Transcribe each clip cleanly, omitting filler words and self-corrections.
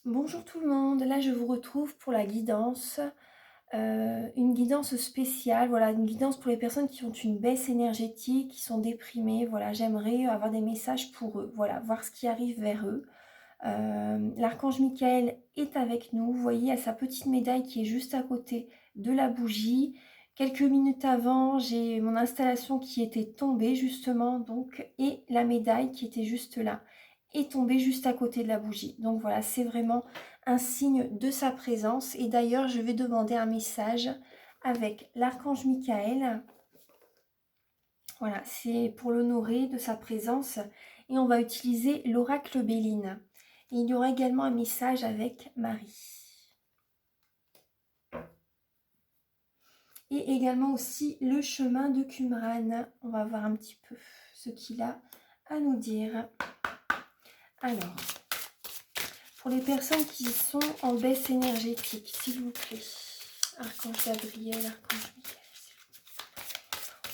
Bonjour tout le monde, là je vous retrouve pour la guidance, une guidance spéciale, voilà, une guidance pour les personnes qui ont une baisse énergétique, qui sont déprimées, voilà, j'aimerais avoir des messages pour eux, voilà, voir ce qui arrive vers eux. L'archange Michael est avec nous, vous voyez, il y a sa petite médaille qui est juste à côté de la bougie. Quelques minutes avant, j'ai mon installation qui était tombée justement, donc, et la médaille qui était juste là est tombée juste à côté de la bougie. Donc voilà, c'est vraiment un signe de sa présence. Et d'ailleurs, je vais demander un message avec l'archange Michael. Voilà, c'est pour l'honorer de sa présence. Et on va utiliser l'oracle Béline. Et il y aura également un message avec Marie. Et également aussi le chemin de Qumran. On va voir un petit peu ce qu'il a à nous dire. Alors, pour les personnes qui sont en baisse énergétique, s'il vous plaît. Archange Gabriel, Archange Michael.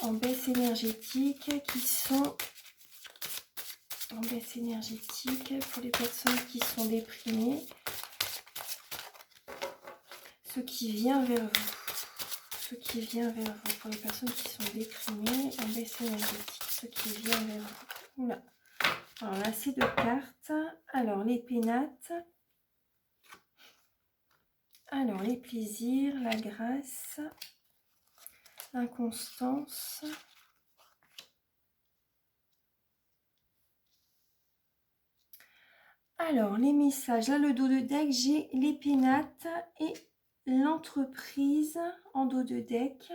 En baisse énergétique, qui sont en baisse énergétique, pour les personnes qui sont déprimées. Ce qui vient vers vous. Ce qui vient vers vous. Pour les personnes qui sont déprimées, en baisse énergétique. Ce qui vient vers vous. Oula. Alors là, c'est deux cartes. Alors, les pénates. Alors, les plaisirs, la grâce, l'inconstance. Alors, les messages. Là, le dos de deck, j'ai les pénates et l'entreprise en dos de deck.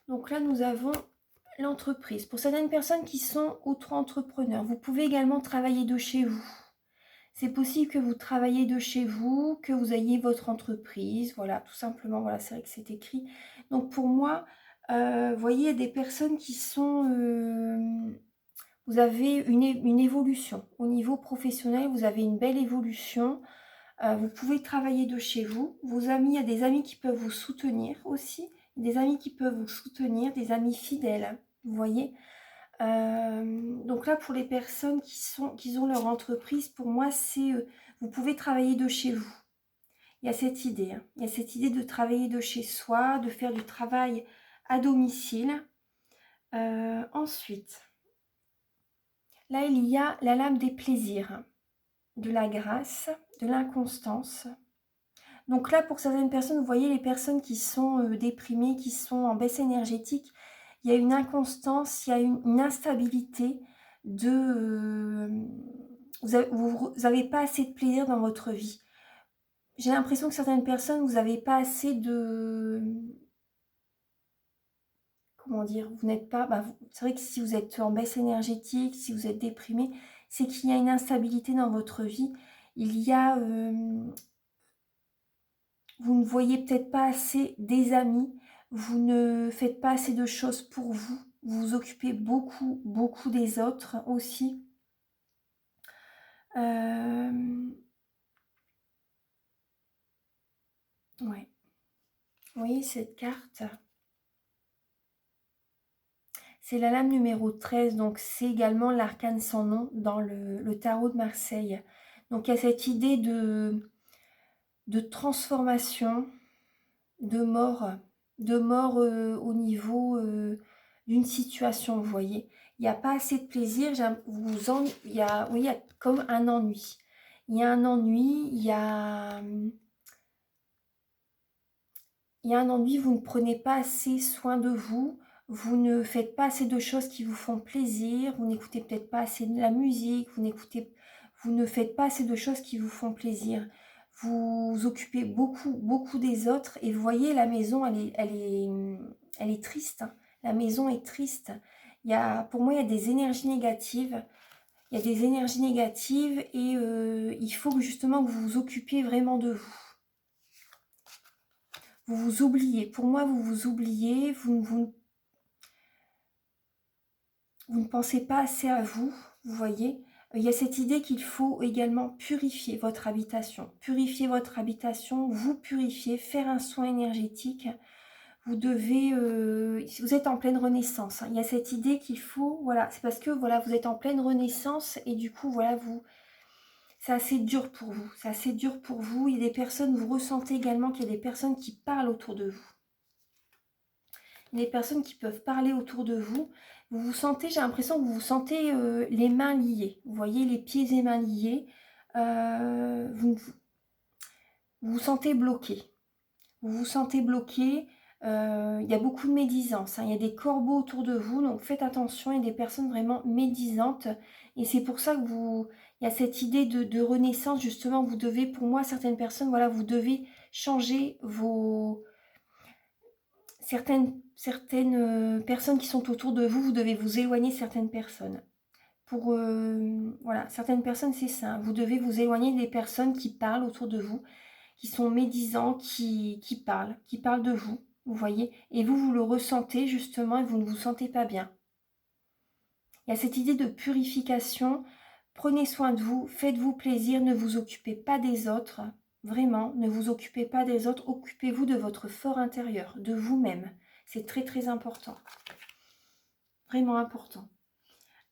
Donc là, nous avons l'entreprise. Pour certaines personnes qui sont auto-entrepreneurs, vous pouvez également travailler de chez vous. C'est possible que vous travaillez de chez vous, que vous ayez votre entreprise. Voilà, tout simplement, voilà, c'est vrai que c'est écrit. Donc pour moi, vous voyez, il y a des personnes qui sont... vous avez une évolution. Au niveau professionnel, vous avez une belle évolution. Vous pouvez travailler de chez vous. Vos amis, il y a des amis qui peuvent vous soutenir aussi. Des amis qui peuvent vous soutenir, des amis fidèles. Vous voyez. Donc là, pour les personnes qui ont leur entreprise, pour moi, c'est vous pouvez travailler de chez vous. Il y a cette idée. Hein. Il y a cette idée de travailler de chez soi, de faire du travail à domicile. Ensuite, là, il y a la lame des plaisirs, de la grâce, de l'inconstance. Donc là, pour certaines personnes, vous voyez les personnes qui sont déprimées, qui sont en baisse énergétique, il y a une inconstance, il y a une instabilité de... vous n'avez pas assez de plaisir dans votre vie. J'ai l'impression que certaines personnes, vous n'avez pas assez de... Comment dire, vous n'êtes pas... c'est vrai que si vous êtes en baisse énergétique, si vous êtes déprimé, c'est qu'il y a une instabilité dans votre vie. Il y a... vous ne voyez peut-être pas assez des amis, vous ne faites pas assez de choses pour vous, vous vous occupez beaucoup, beaucoup des autres aussi. Ouais. Vous voyez cette carte? C'est la lame numéro 13, donc c'est également l'arcane sans nom dans le tarot de Marseille. Donc il y a cette idée de transformation, de mort au niveau d'une situation, vous voyez. Il n'y a pas assez de plaisir, il y a, oui, il y a comme un ennui. Il y a un ennui, il y a un ennui, vous ne prenez pas assez soin de vous, vous ne faites pas assez de choses qui vous font plaisir, vous n'écoutez peut-être pas assez de la musique, vous ne faites pas assez de choses qui vous font plaisir. Vous vous occupez beaucoup, beaucoup des autres et vous voyez, la maison, elle est triste. Hein. La maison est triste. Pour moi, il y a des énergies négatives. Il y a des énergies négatives et il faut que justement que vous vous occupiez vraiment de vous. Vous vous oubliez. Pour moi, vous vous oubliez. Vous ne pensez pas assez à vous. Vous voyez. Il y a cette idée qu'il faut également purifier votre habitation. Purifier votre habitation, vous purifier, faire un soin énergétique. vous devez, si vous êtes en pleine renaissance, hein, il y a cette idée qu'il faut, voilà, c'est parce que voilà, vous êtes en pleine renaissance et du coup, voilà, c'est assez dur pour vous. C'est assez dur pour vous. Il y a des personnes, vous ressentez également qu'il y a des personnes qui parlent autour de vous. Il y a des personnes qui peuvent parler autour de vous. Vous vous sentez, j'ai l'impression que vous vous sentez les mains liées. Vous voyez, les pieds et mains liés. Vous vous sentez bloqué. Vous vous sentez bloqué. Il y a beaucoup de médisance, hein. Il y a des corbeaux autour de vous, donc faites attention. Il y a des personnes vraiment médisantes. Et c'est pour ça que il y a cette idée de renaissance, justement. Vous devez, pour moi, certaines personnes, voilà, vous devez changer certaines personnes qui sont autour de vous. Vous devez vous éloigner de certaines personnes. Voilà, certaines personnes, c'est ça. Vous devez vous éloigner des personnes qui parlent autour de vous, qui sont médisants, qui parlent de vous, vous voyez. Et vous le ressentez justement et vous ne vous sentez pas bien. Il y a cette idée de purification. Prenez soin de vous, faites-vous plaisir, ne vous occupez pas des autres. Vraiment, ne vous occupez pas des autres, occupez-vous de votre fort intérieur, de vous-même. C'est très très important. Vraiment important.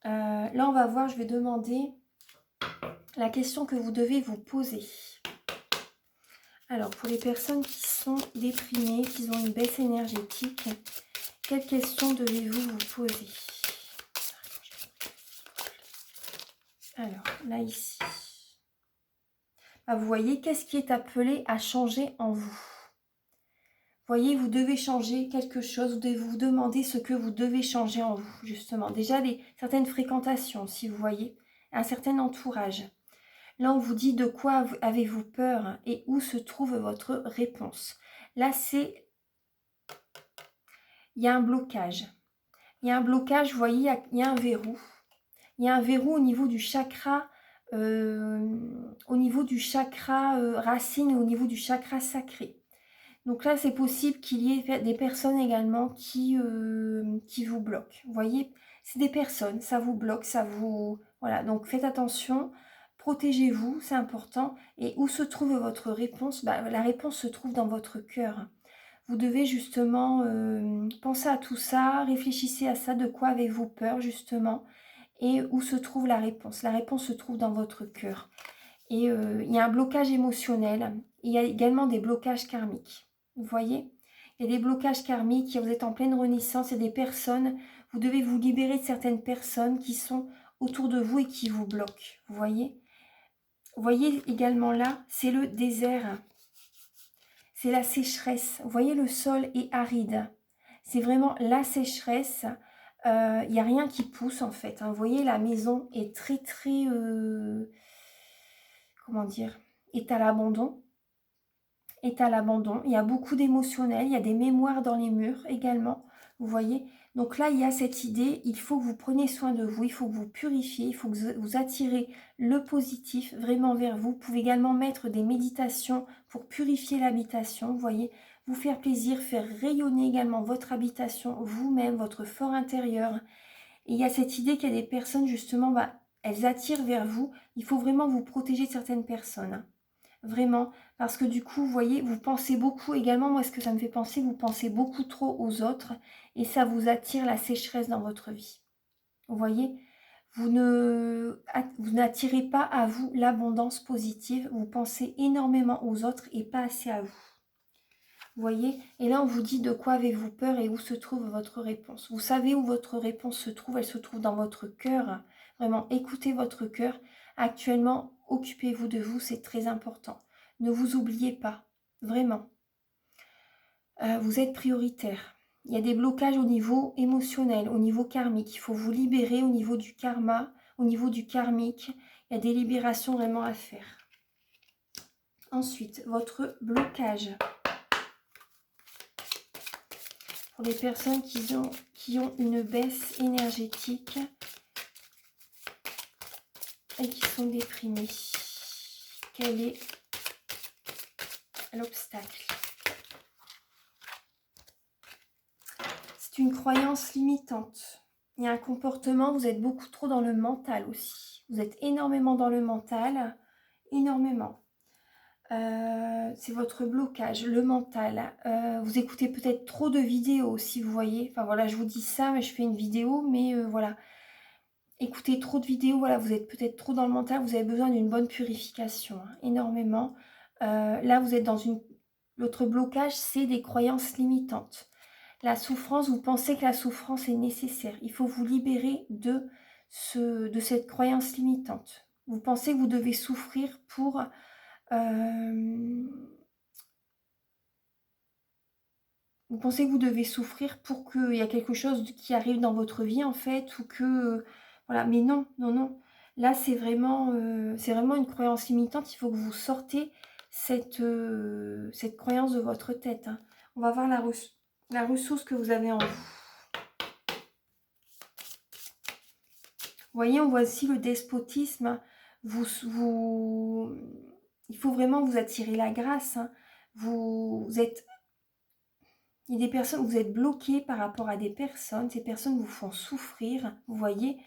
Là, on va voir, je vais demander la question que vous devez vous poser. Alors, pour les personnes qui sont déprimées, qui ont une baisse énergétique, quelles questions devez-vous vous poser? Alors, là, ici. Vous voyez, qu'est-ce qui est appelé à changer en vous? Vous voyez, vous devez changer quelque chose, vous devez vous demander ce que vous devez changer en vous, justement. Déjà, certaines fréquentations, si vous voyez, un certain entourage. Là, on vous dit de quoi avez-vous peur et où se trouve votre réponse. Là, il y a un blocage. Il y a un blocage, vous voyez, il y a un verrou. Il y a un verrou au niveau du chakra, racine et au niveau du chakra sacré. Donc là, c'est possible qu'il y ait des personnes également qui vous bloquent. Vous voyez, c'est des personnes, ça vous bloque, ça vous... Voilà, donc faites attention, protégez-vous, c'est important. Et où se trouve votre réponse? La réponse se trouve dans votre cœur. Vous devez justement penser à tout ça, réfléchissez à ça, de quoi avez-vous peur justement, et où se trouve la réponse? La réponse se trouve dans votre cœur. Et il y a un blocage émotionnel, il y a également des blocages karmiques. Vous voyez, il y a des blocages karmiques, vous êtes en pleine renaissance, il y a des personnes, vous devez vous libérer de certaines personnes qui sont autour de vous et qui vous bloquent. Vous voyez également là, c'est le désert, c'est la sécheresse. Vous voyez, le sol est aride, c'est vraiment la sécheresse. Il n'y a rien qui pousse en fait, hein. Vous voyez, la maison est très très, comment dire, est à l'abandon. Est à l'abandon. Il y a beaucoup d'émotionnel, il y a des mémoires dans les murs également, vous voyez. Donc là, il y a cette idée, il faut que vous preniez soin de vous, il faut que vous purifiez, il faut que vous attirez le positif vraiment vers vous. Vous pouvez également mettre des méditations pour purifier l'habitation, vous voyez. Vous faire plaisir, faire rayonner également votre habitation, vous-même, votre fort intérieur. Et il y a cette idée qu'il y a des personnes, justement, elles attirent vers vous. Il faut vraiment vous protéger de certaines personnes. Vraiment, parce que du coup, vous voyez, vous pensez beaucoup également, moi ce que ça me fait penser, vous pensez beaucoup trop aux autres et ça vous attire la sécheresse dans votre vie. Vous voyez, vous n'attirez pas à vous l'abondance positive, vous pensez énormément aux autres et pas assez à vous. Vous voyez, et là on vous dit de quoi avez-vous peur et où se trouve votre réponse. Vous savez où votre réponse se trouve, elle se trouve dans votre cœur. Vraiment, écoutez votre cœur. Actuellement, occupez-vous de vous, c'est très important. Ne vous oubliez pas, vraiment. Vous êtes prioritaire. Il y a des blocages au niveau émotionnel, au niveau karmique. Il faut vous libérer au niveau du karma, au niveau du karmique. Il y a des libérations vraiment à faire. Ensuite, votre blocage. Pour les personnes qui ont une baisse énergétique et qui sont déprimées. Quel est l'obstacle? C'est une croyance limitante. Il y a un comportement, vous êtes beaucoup trop dans le mental aussi. Vous êtes énormément dans le mental, énormément. C'est votre blocage, le mental. Vous écoutez peut-être trop de vidéos, si vous voyez. Enfin voilà, je vous dis ça, mais je fais une vidéo, mais voilà. Écoutez trop de vidéos, voilà, vous êtes peut-être trop dans le mental, vous avez besoin d'une bonne purification, hein, énormément. Là, vous êtes dans une... L'autre blocage, c'est des croyances limitantes. La souffrance, vous pensez que la souffrance est nécessaire. Il faut vous libérer de cette croyance limitante. Vous pensez que vous devez souffrir pour... vous pensez que vous devez souffrir pour qu'il y a quelque chose qui arrive dans votre vie, en fait, ou que... voilà, mais non, non, non. Là, c'est vraiment une croyance limitante. Il faut que vous sortez cette croyance de votre tête, hein. On va voir la ressource que vous avez en vous. Vous voyez, on voit aussi le despotisme. Il faut vraiment vous attirer la grâce, hein. Vous êtes... Il y a des personnes, vous êtes bloqués par rapport à des personnes. Ces personnes vous font souffrir, vous voyez,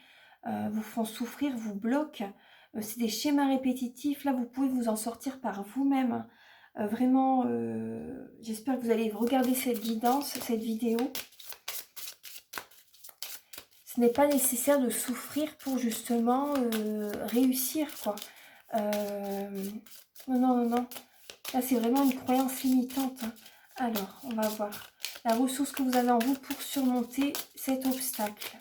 vous font souffrir, vous bloquent. C'est des schémas répétitifs. Là, vous pouvez vous en sortir par vous-même, hein. Vraiment, j'espère que vous allez regarder cette guidance, cette vidéo. Ce n'est pas nécessaire de souffrir pour justement réussir, quoi. Non, non, non, non. Là, c'est vraiment une croyance limitante, hein. Alors, on va voir la ressource que vous avez en vous pour surmonter cet obstacle.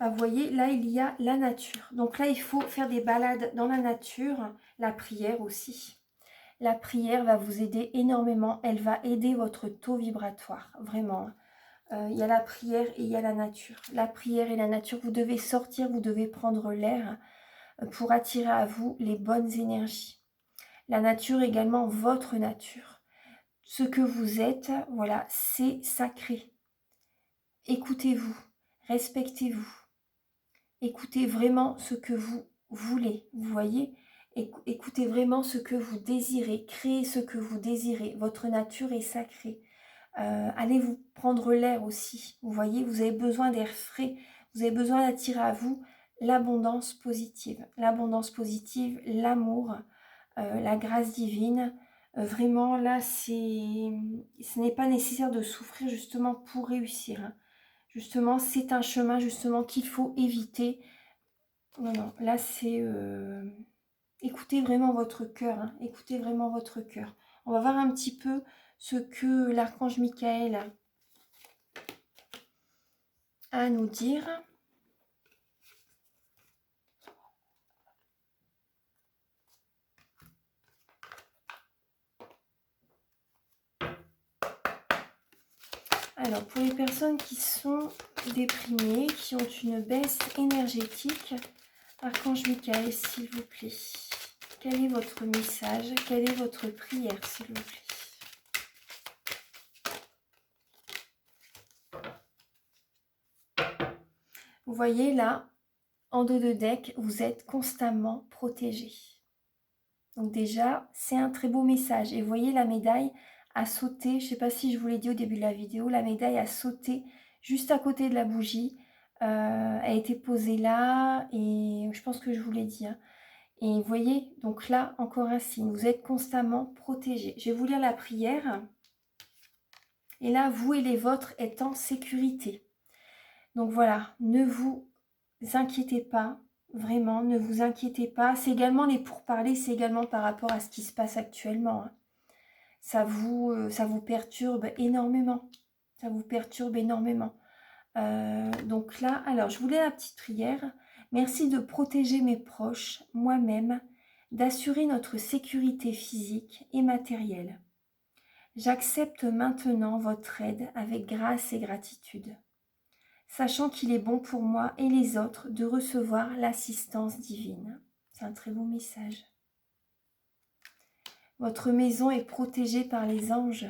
Vous voyez, là, il y a la nature. Donc là, il faut faire des balades dans la nature, la prière aussi. La prière va vous aider énormément. Elle va aider votre taux vibratoire, vraiment. Il y a la prière et il y a la nature. La prière et la nature, vous devez sortir, vous devez prendre l'air pour attirer à vous les bonnes énergies. La nature également, votre nature. Ce que vous êtes, voilà, c'est sacré. Écoutez-vous, respectez-vous. Écoutez vraiment ce que vous voulez, vous voyez. Écoutez vraiment ce que vous désirez, créez ce que vous désirez. Votre nature est sacrée. Allez vous prendre l'air aussi, vous voyez, vous avez besoin d'air frais, vous avez besoin d'attirer à vous l'abondance positive, l'amour, la grâce divine. Vraiment, là, ce n'est pas nécessaire de souffrir justement pour réussir, hein. Justement, c'est un chemin justement qu'il faut éviter. Non, non, là, c'est... écoutez vraiment votre cœur, hein. Écoutez vraiment votre cœur. On va voir un petit peu ce que l'archange Michael a à nous dire. Alors, pour les personnes qui sont déprimées, qui ont une baisse énergétique, archange Michael, s'il vous plaît, quel est votre message? Quelle est votre prière, s'il vous plaît? Vous voyez là, en dos de deck, vous êtes constamment protégé. Donc déjà, c'est un très beau message. Et vous voyez, la médaille a sauté, je ne sais pas si je vous l'ai dit au début de la vidéo, la médaille a sauté juste à côté de la bougie. Elle a été posée là, et je pense que je vous l'ai dit, hein. Et vous voyez, donc là, encore un signe, vous êtes constamment protégé. Je vais vous lire la prière. Et là, vous et les vôtres êtes en sécurité. Donc voilà, ne vous inquiétez pas, vraiment, ne vous inquiétez pas. C'est également les pourparlers, c'est également par rapport à ce qui se passe actuellement, hein. Ça vous perturbe énormément. Ça vous perturbe énormément. Donc là, alors, je voulais la petite prière. Merci de protéger mes proches, moi-même, d'assurer notre sécurité physique et matérielle. J'accepte maintenant votre aide avec grâce et gratitude, sachant qu'il est bon pour moi et les autres de recevoir l'assistance divine. C'est un très beau message. Votre maison est protégée par les anges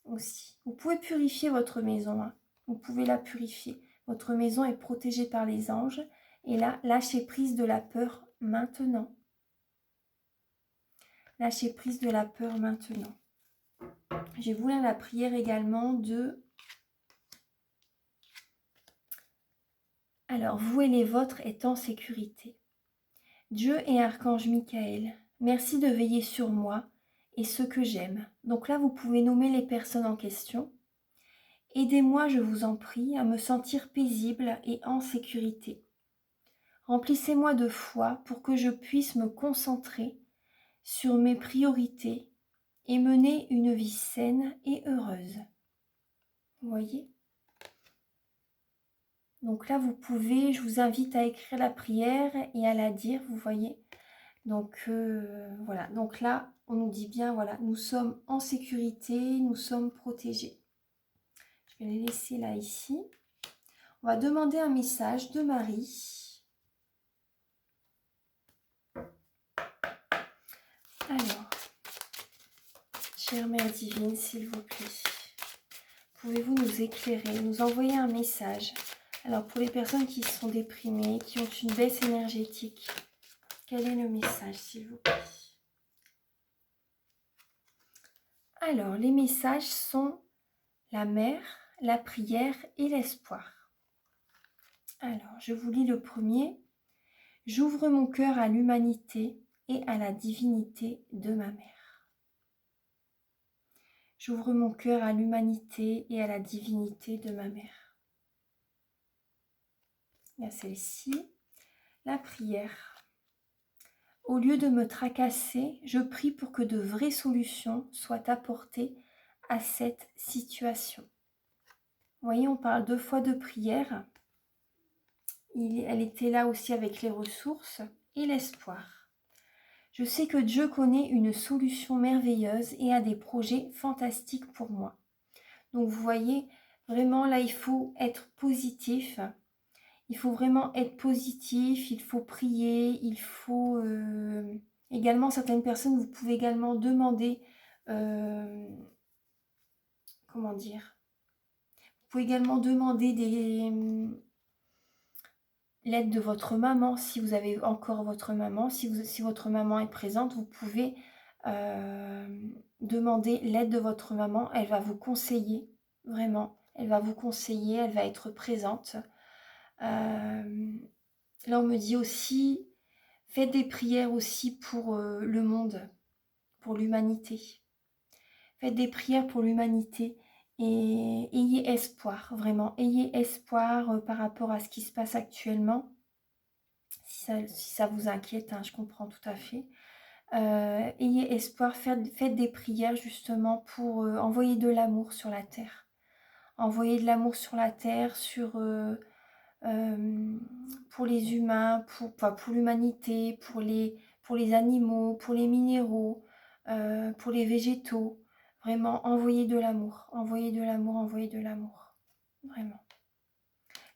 aussi. Vous pouvez purifier votre maison, hein. Vous pouvez la purifier. Votre maison est protégée par les anges. Et là, lâchez prise de la peur maintenant. Lâchez prise de la peur maintenant. Je vais vous lire la prière également de... Alors, vous et les vôtres êtes en sécurité. Dieu et Archange Michael, merci de veiller sur moi et ceux que j'aime. Donc là, vous pouvez nommer les personnes en question. Aidez-moi, je vous en prie, à me sentir paisible et en sécurité. Remplissez-moi de foi pour que je puisse me concentrer sur mes priorités et mener une vie saine et heureuse. Vous voyez ? Donc là, vous pouvez, je vous invite à écrire la prière et à la dire, vous voyez. Donc voilà, donc là, on nous dit bien, voilà, nous sommes en sécurité, nous sommes protégés. Je vais les laisser là, ici. On va demander un message de Marie. Alors, chère Mère Divine, s'il vous plaît, pouvez-vous nous éclairer, nous envoyer un message? Alors, pour les personnes qui sont déprimées, qui ont une baisse énergétique, quel est le message, s'il vous plaît? Alors, les messages sont la mer, la prière et l'espoir. Alors, je vous lis le premier. J'ouvre mon cœur à l'humanité et à la divinité de ma mère. J'ouvre mon cœur à l'humanité et à la divinité de ma mère. Il y a celle-ci. La prière. Au lieu de me tracasser, je prie pour que de vraies solutions soient apportées à cette situation. Vous voyez, on parle 2 fois de prière. Elle était là aussi avec les ressources et l'espoir. Je sais que Dieu connaît une solution merveilleuse et a des projets fantastiques pour moi. Donc vous voyez, vraiment là, il faut être positif. Il faut vraiment être positif, il faut prier, il faut... également, certaines personnes, vous pouvez également demander... comment dire? Vous pouvez également demander l'aide de votre maman, si vous avez encore votre maman. Si votre maman est présente, vous pouvez demander l'aide de votre maman. Elle va vous conseiller, vraiment. Elle va vous conseiller, elle va être présente. Là, on me dit aussi, faites des prières aussi pour le monde, pour l'humanité. Faites des prières pour l'humanité et ayez espoir, vraiment. Ayez espoir par rapport à ce qui se passe actuellement. Si ça vous inquiète, hein, je comprends tout à fait. Ayez espoir, faites des prières justement pour envoyer de l'amour sur la terre. Envoyer de l'amour sur la terre, pour les humains, pour l'humanité, pour les animaux, pour les minéraux, pour les végétaux. Vraiment, envoyer de l'amour, envoyer de l'amour, envoyer de l'amour. Vraiment.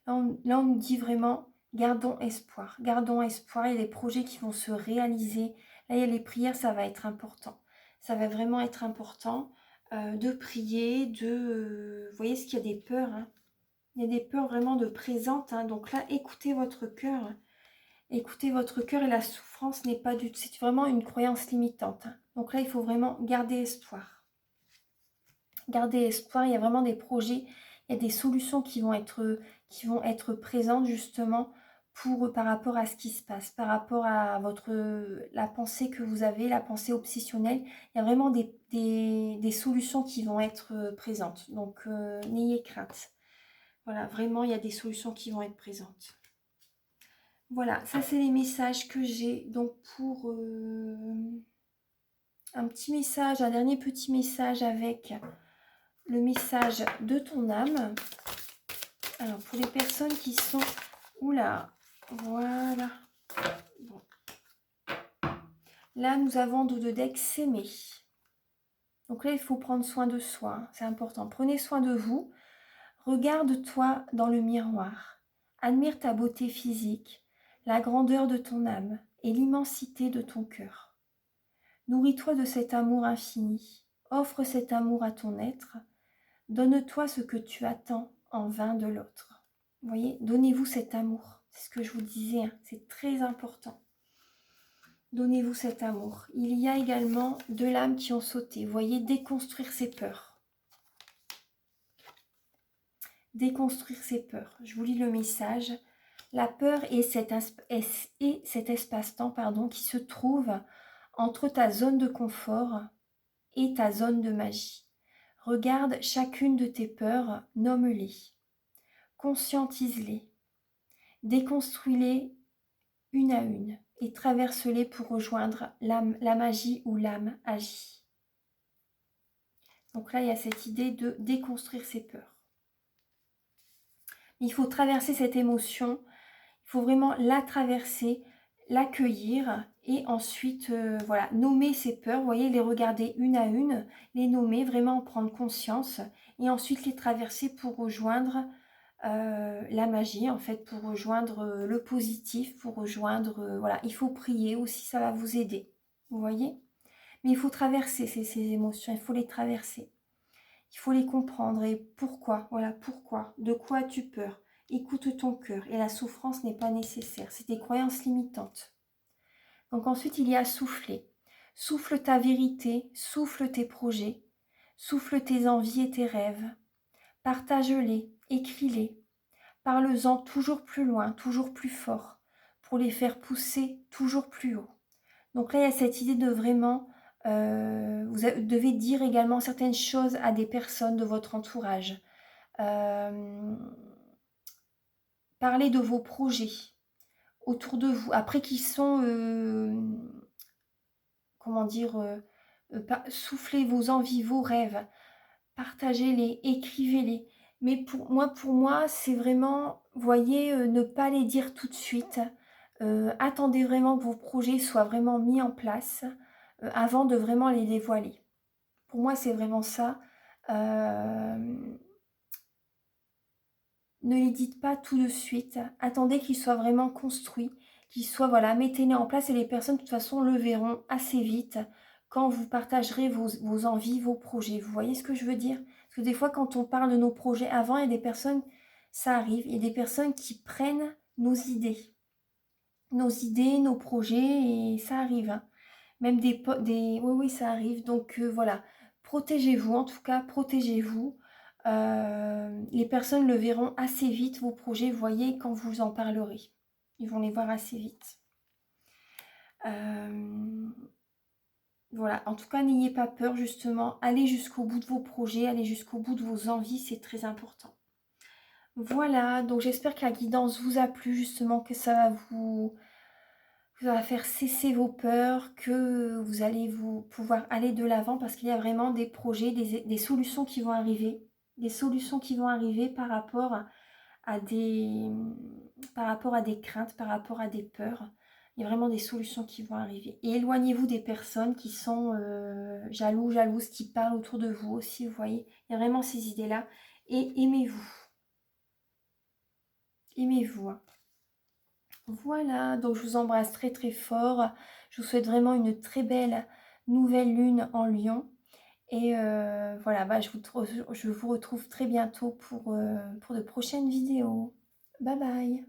Là, on nous dit vraiment, gardons espoir. Gardons espoir, il y a des projets qui vont se réaliser. Là, il y a les prières, ça va être important. Ça va vraiment être important de prier, vous voyez, ce qu'il y a des peurs, hein. Il y a des peurs vraiment de présentes. Hein. Donc là, écoutez votre cœur. Écoutez votre cœur et la souffrance n'est pas du tout... C'est vraiment une croyance limitante. Hein. Donc là, il faut vraiment garder espoir. Garder espoir. Il y a vraiment des projets, il y a des solutions qui vont être présentes justement par rapport à ce qui se passe, par rapport à la pensée que vous avez, la pensée obsessionnelle. Il y a vraiment des solutions qui vont être présentes. Donc, n'ayez crainte. Voilà, vraiment, il y a des solutions qui vont être présentes. Voilà, ça c'est les messages que j'ai. Donc pour un petit message, un dernier petit message avec le message de ton âme. Alors pour les personnes qui sont... Oula, voilà. Bon. Là, nous avons de deck s'aimer. Donc là, il faut prendre soin de soi. C'est important. Prenez soin de vous. Regarde-toi dans le miroir. Admire ta beauté physique, la grandeur de ton âme et l'immensité de ton cœur. Nourris-toi de cet amour infini. Offre cet amour à ton être. Donne-toi ce que tu attends en vain de l'autre. Vous voyez, donnez-vous cet amour. C'est ce que je vous disais, hein, c'est très important. Donnez-vous cet amour. Il y a également de l'âme qui ont sauté. Vous voyez, déconstruire ses peurs. Déconstruire ses peurs. Je vous lis le message. La peur est cet espace-temps qui se trouve entre ta zone de confort et ta zone de magie. Regarde chacune de tes peurs, nomme-les, conscientise-les, déconstruis-les une à une et traverse-les pour rejoindre la magie où l'âme agit. Donc là, il y a cette idée de déconstruire ses peurs. Il faut traverser cette émotion, il faut vraiment la traverser, l'accueillir et ensuite voilà, nommer ses peurs, vous voyez, les regarder une à une, les nommer, vraiment en prendre conscience et ensuite les traverser pour rejoindre la magie, en fait, pour rejoindre le positif, pour rejoindre, voilà, il faut prier aussi, ça va vous aider, vous voyez. Mais il faut traverser ces émotions, il faut les traverser. Il faut les comprendre et pourquoi, voilà, pourquoi, de quoi as-tu peur? Écoute ton cœur et la souffrance n'est pas nécessaire, c'est des croyances limitantes. Donc ensuite, il y a souffler. Souffle ta vérité, souffle tes projets, souffle tes envies et tes rêves. Partage-les, écris-les, parle-en toujours plus loin, toujours plus fort, pour les faire pousser toujours plus haut. Donc là, il y a cette idée de vraiment, vous devez dire également certaines choses à des personnes de votre entourage. Parlez de vos projets autour de vous, après qu'ils sont, comment dire, soufflez vos envies, vos rêves, partagez-les, écrivez-les. Mais pour moi, c'est vraiment, voyez, ne pas les dire tout de suite. Attendez vraiment que vos projets soient vraiment mis en place avant de vraiment les dévoiler. Pour moi, c'est vraiment ça. Ne les dites pas tout de suite. Attendez qu'ils soient vraiment construits, qu'ils soient, voilà, mettez-les en place et les personnes, de toute façon, le verront assez vite quand vous partagerez vos envies, vos projets. Vous voyez ce que je veux dire? Parce que des fois, quand on parle de nos projets avant, il y a des personnes, ça arrive, il y a des personnes qui prennent nos idées, nos projets, et ça arrive. Hein. Même oui, oui, ça arrive. Donc voilà, protégez-vous, en tout cas, protégez-vous. Les personnes le verront assez vite, vos projets, vous voyez, quand vous en parlerez. Ils vont les voir assez vite. Voilà, en tout cas, n'ayez pas peur, justement. Allez jusqu'au bout de vos projets, allez jusqu'au bout de vos envies, c'est très important. Voilà, donc j'espère que la guidance vous a plu, justement, que ça va vous va faire cesser vos peurs, que vous allez pouvoir aller de l'avant parce qu'il y a vraiment des projets, des solutions qui vont arriver. Des solutions qui vont arriver par rapport à des craintes, par rapport à des peurs. Il y a vraiment des solutions qui vont arriver. Et éloignez-vous des personnes qui sont jalouses, qui parlent autour de vous aussi, vous voyez. Il y a vraiment ces idées-là. Et aimez-vous. Aimez-vous. Hein. Voilà, donc je vous embrasse très très fort. Je vous souhaite vraiment une très belle nouvelle lune en Lion. Et voilà, je vous retrouve très bientôt pour de prochaines vidéos. Bye bye.